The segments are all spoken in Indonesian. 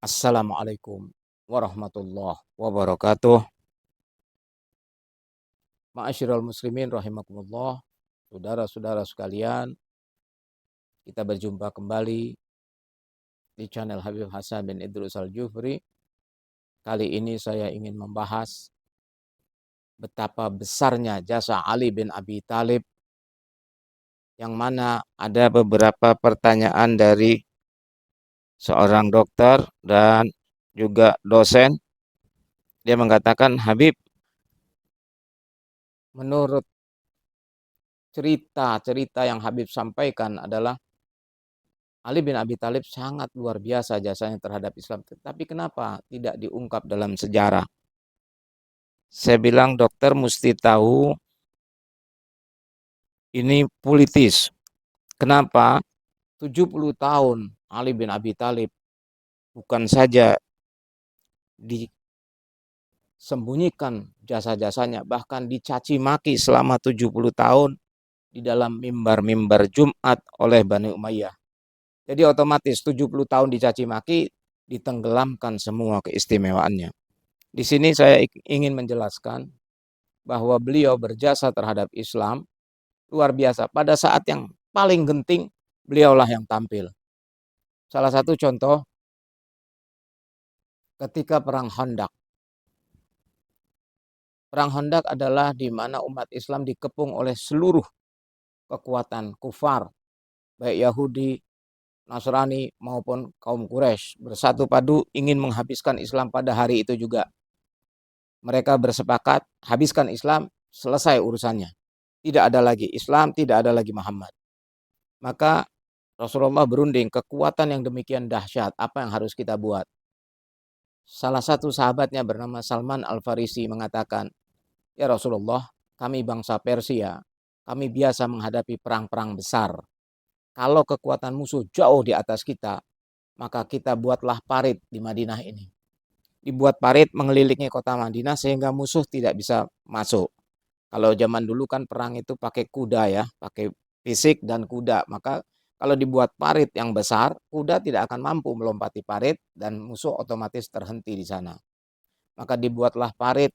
Assalamualaikum warahmatullahi wabarakatuh. Ma'asyiral muslimin rahimakumullah. Saudara-saudara sekalian, kita berjumpa kembali di channel Habib Hasan bin Idrus Al-Jufri. Kali ini saya ingin membahas betapa besarnya jasa Ali bin Abi Thalib, yang mana ada beberapa pertanyaan dari seorang dokter dan juga dosen. Dia mengatakan, Habib, menurut cerita-cerita yang Habib sampaikan adalah Ali bin Abi Thalib sangat luar biasa jasanya terhadap Islam. Tapi kenapa tidak diungkap dalam sejarah? Saya bilang dokter mesti tahu ini politis. Kenapa? 70 tahun Ali bin Abi Thalib bukan saja disembunyikan jasa-jasanya, bahkan dicaci maki selama 70 tahun di dalam mimbar-mimbar Jumat oleh Bani Umayyah. Jadi otomatis 70 tahun dicaci maki, ditenggelamkan semua keistimewaannya. Di sini saya ingin menjelaskan bahwa beliau berjasa terhadap Islam luar biasa. Pada saat yang paling genting, beliaulah yang tampil. Salah satu contoh, ketika Perang Khandaq. Perang Khandaq adalah di mana umat Islam dikepung oleh seluruh kekuatan kufar, baik Yahudi, Nasrani maupun kaum Quraisy, bersatu padu ingin menghabiskan Islam pada hari itu juga. Mereka bersepakat habiskan Islam, selesai urusannya. Tidak ada lagi Islam, tidak ada lagi Muhammad. Maka Rasulullah berunding, kekuatan yang demikian dahsyat, apa yang harus kita buat? Salah satu sahabatnya bernama Salman Al-Farisi mengatakan, ya Rasulullah, kami bangsa Persia, kami biasa menghadapi perang-perang besar. Kalau kekuatan musuh jauh di atas kita, maka kita buatlah parit di Madinah ini. Dibuat parit mengelilingi kota Madinah sehingga musuh tidak bisa masuk. Kalau zaman dulu kan perang itu pakai kuda ya, pakai fisik dan kuda. Maka kalau dibuat parit yang besar, kuda tidak akan mampu melompati parit dan musuh otomatis terhenti di sana. Maka dibuatlah parit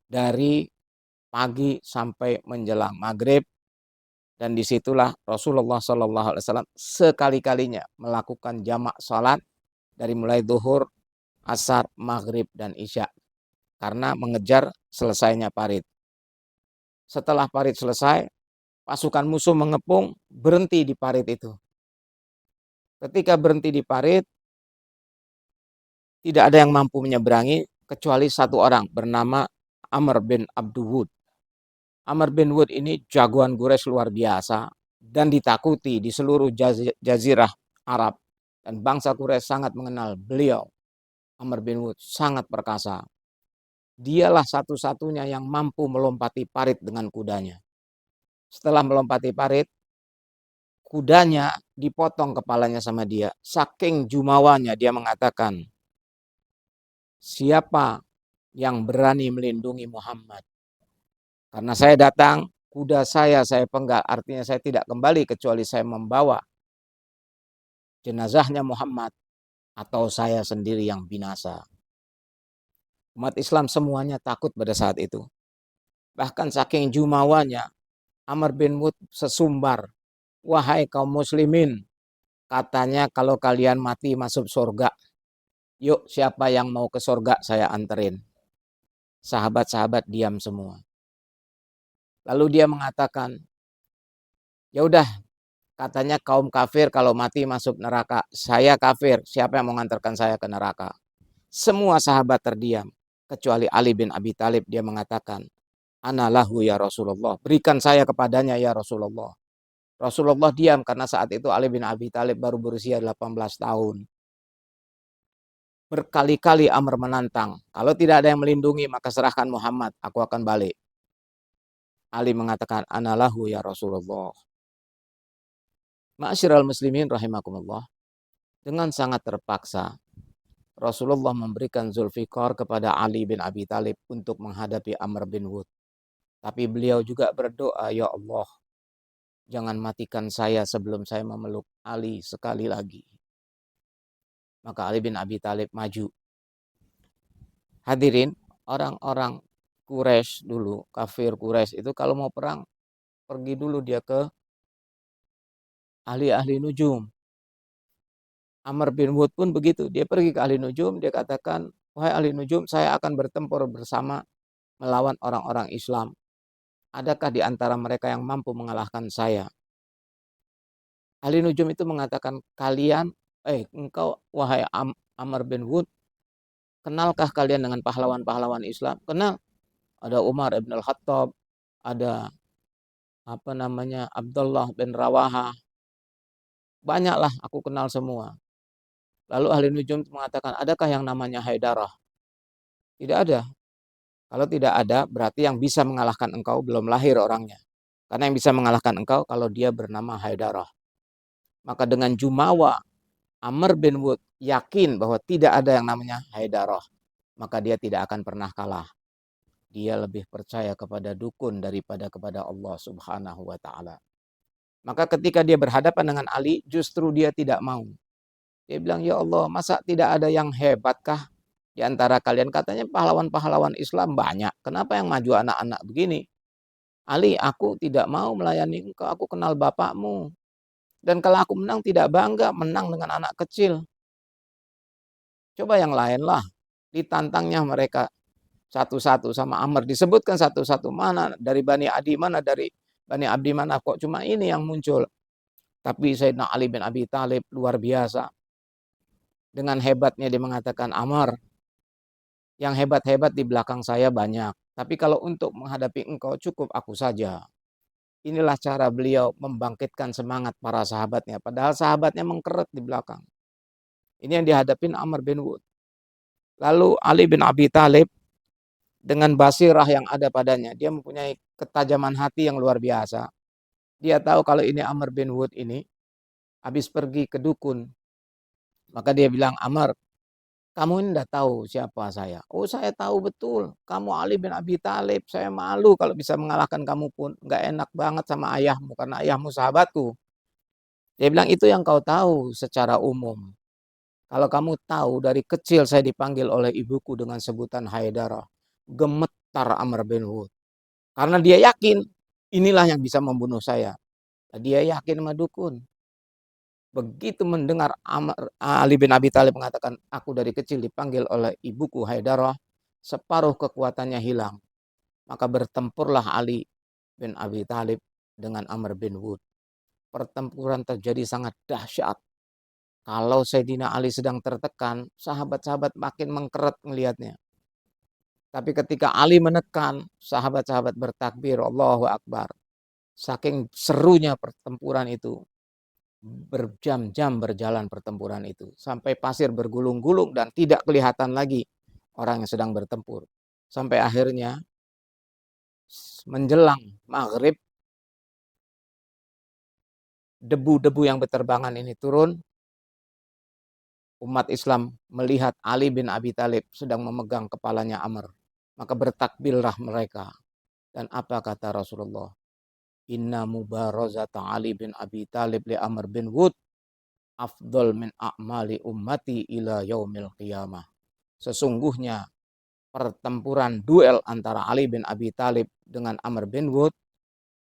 dari pagi sampai menjelang maghrib, dan disitulah Rasulullah SAW sekali-kalinya melakukan jamak salat dari mulai zuhur, asar, maghrib, dan isya karena mengejar selesainya parit. Setelah parit selesai, pasukan musuh mengepung, berhenti di parit itu. Ketika berhenti di parit, tidak ada yang mampu menyeberangi kecuali satu orang bernama Amr bin Abduwud. Amr bin Wud ini jagoan Quraisy luar biasa dan ditakuti di seluruh jazirah Arab. Dan bangsa Quraisy sangat mengenal beliau. Amr bin Wud sangat perkasa. Dialah satu-satunya yang mampu melompati parit dengan kudanya. Setelah melompati parit, kudanya dipotong kepalanya sama dia. Saking jumawanya dia mengatakan, siapa yang berani melindungi Muhammad? Karena saya datang, kuda saya penggal. Artinya saya tidak kembali kecuali saya membawa jenazahnya Muhammad atau saya sendiri yang binasa. Umat Islam semuanya takut pada saat itu. Bahkan saking jumawanya, Amr bin Wud sesumbar, wahai kaum muslimin, katanya kalau kalian mati masuk surga, yuk siapa yang mau ke surga saya anterin. Sahabat-sahabat diam semua. Lalu dia mengatakan, ya udah, katanya kaum kafir kalau mati masuk neraka, saya kafir, siapa yang mengantarkan saya ke neraka? Semua sahabat terdiam, kecuali Ali bin Abi Thalib. Dia mengatakan, ana lahu ya Rasulullah, berikan saya kepadanya ya Rasulullah. Rasulullah diam karena saat itu Ali bin Abi Thalib baru berusia 18 tahun. Berkali-kali Amr menantang, kalau tidak ada yang melindungi maka serahkan Muhammad, aku akan balik. Ali mengatakan, ana lahu ya Rasulullah. Ma'asyiral muslimin rahimakumullah. Dengan sangat terpaksa, Rasulullah memberikan Zulfikar kepada Ali bin Abi Thalib untuk menghadapi Amr bin Wud. Tapi beliau juga berdoa, ya Allah, jangan matikan saya sebelum saya memeluk Ali sekali lagi. Maka Ali bin Abi Thalib maju. Hadirin, orang-orang Quraisy dulu, kafir Quraisy itu kalau mau perang, pergi dulu dia ke ahli-ahli nujum. Amr bin Wud pun begitu. Dia pergi ke ahli nujum, dia katakan, wahai ahli nujum, saya akan bertempur bersama melawan orang-orang Islam. Adakah di antara mereka yang mampu mengalahkan saya? Ahli nujum itu mengatakan, engkau wahai Amr bin Wud, kenalkah kalian dengan pahlawan-pahlawan Islam? Kenal. Ada Umar ibn al-Khattab, ada Abdullah bin Rawaha. Banyaklah, aku kenal semua. Lalu ahli nujum mengatakan, adakah yang namanya Haidarah? Tidak ada. Kalau tidak ada, berarti yang bisa mengalahkan engkau belum lahir orangnya. Karena yang bisa mengalahkan engkau kalau dia bernama Haidarah. Maka dengan jumawa, Amr bin Wud yakin bahwa tidak ada yang namanya Haidarah. Maka dia tidak akan pernah kalah. Dia lebih percaya kepada dukun daripada kepada Allah Subhanahu wa ta'ala. Maka ketika dia berhadapan dengan Ali, justru dia tidak mau. Dia bilang, ya Allah, masa tidak ada yang hebatkah di antara kalian? Katanya pahlawan-pahlawan Islam banyak. Kenapa yang maju anak-anak begini? Ali, aku tidak mau melayani engkau. Aku kenal bapakmu. Dan kalau aku menang tidak bangga menang dengan anak kecil. Coba yang lain lah. Ditantangnya mereka satu-satu sama Amr. Disebutkan satu-satu. Mana dari Bani Adi, mana dari Bani Abdi mana. Kok cuma ini yang muncul. Tapi Sayyidina Ali bin Abi Thalib luar biasa. Dengan hebatnya dia mengatakan, Amr, yang hebat-hebat di belakang saya banyak. Tapi kalau untuk menghadapi engkau cukup aku saja. Inilah cara beliau membangkitkan semangat para sahabatnya. Padahal sahabatnya mengkeret di belakang. Ini yang dihadapin Amr bin Wud. Lalu Ali bin Abi Thalib dengan basirah yang ada padanya. Dia mempunyai ketajaman hati yang luar biasa. Dia tahu kalau ini Amr bin Wud ini habis pergi ke dukun. Maka dia bilang, Amr, kamu ini udah tahu siapa saya. Oh, saya tahu betul. Kamu Ali bin Abi Thalib. Saya malu kalau bisa mengalahkan kamu pun. Nggak enak banget sama ayahmu. Karena ayahmu sahabatku. Dia bilang, itu yang kau tahu secara umum. Kalau kamu tahu dari kecil saya dipanggil oleh ibuku dengan sebutan Haidarah. Gemetar Amr bin Wud. Karena dia yakin inilah yang bisa membunuh saya. Dia yakin sama dukun. Begitu mendengar Ali bin Abi Thalib mengatakan, aku dari kecil dipanggil oleh ibuku Haidarah, separuh kekuatannya hilang. Maka bertempurlah Ali bin Abi Thalib dengan Amr bin Wud. Pertempuran terjadi sangat dahsyat. Kalau Sayyidina Ali sedang tertekan, sahabat-sahabat makin mengkeret melihatnya. Tapi ketika Ali menekan, sahabat-sahabat bertakbir, Allahu Akbar. Saking serunya pertempuran itu, berjam-jam berjalan pertempuran itu. Sampai pasir bergulung-gulung dan tidak kelihatan lagi orang yang sedang bertempur. Sampai akhirnya menjelang maghrib, debu-debu yang berterbangan ini turun. Umat Islam melihat Ali bin Abi Thalib sedang memegang kepalanya Amr. Maka bertakbirlah mereka. Dan apa kata Rasulullah? Inna mubarazata Ali bin Abi Thalib li Amr bin Wud afdol min a'mali ummati ila yaumil qiyamah. Sesungguhnya pertempuran duel antara Ali bin Abi Thalib dengan Amr bin Wud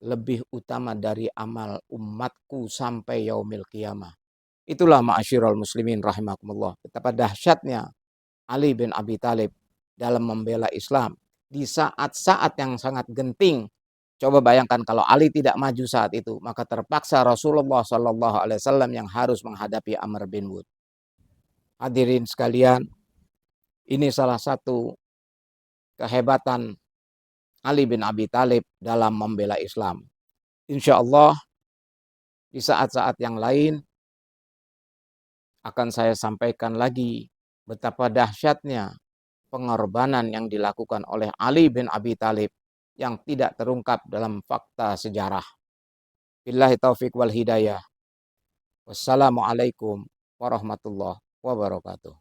lebih utama dari amal umatku sampai yaumil qiyamah. Itulah ma'asyiral muslimin rahimakumullah. Betapa dahsyatnya Ali bin Abi Thalib dalam membela Islam di saat-saat yang sangat genting. Coba bayangkan kalau Ali tidak maju saat itu, maka terpaksa Rasulullah Shallallahu Alaihi Wasallam yang harus menghadapi Amr bin Wud. Hadirin sekalian, ini salah satu kehebatan Ali bin Abi Thalib dalam membela Islam. Insya Allah di saat-saat yang lain akan saya sampaikan lagi betapa dahsyatnya pengorbanan yang dilakukan oleh Ali bin Abi Thalib yang tidak terungkap dalam fakta sejarah. Billahi taufiq wal hidayah. Wassalamualaikum warahmatullahi wabarakatuh.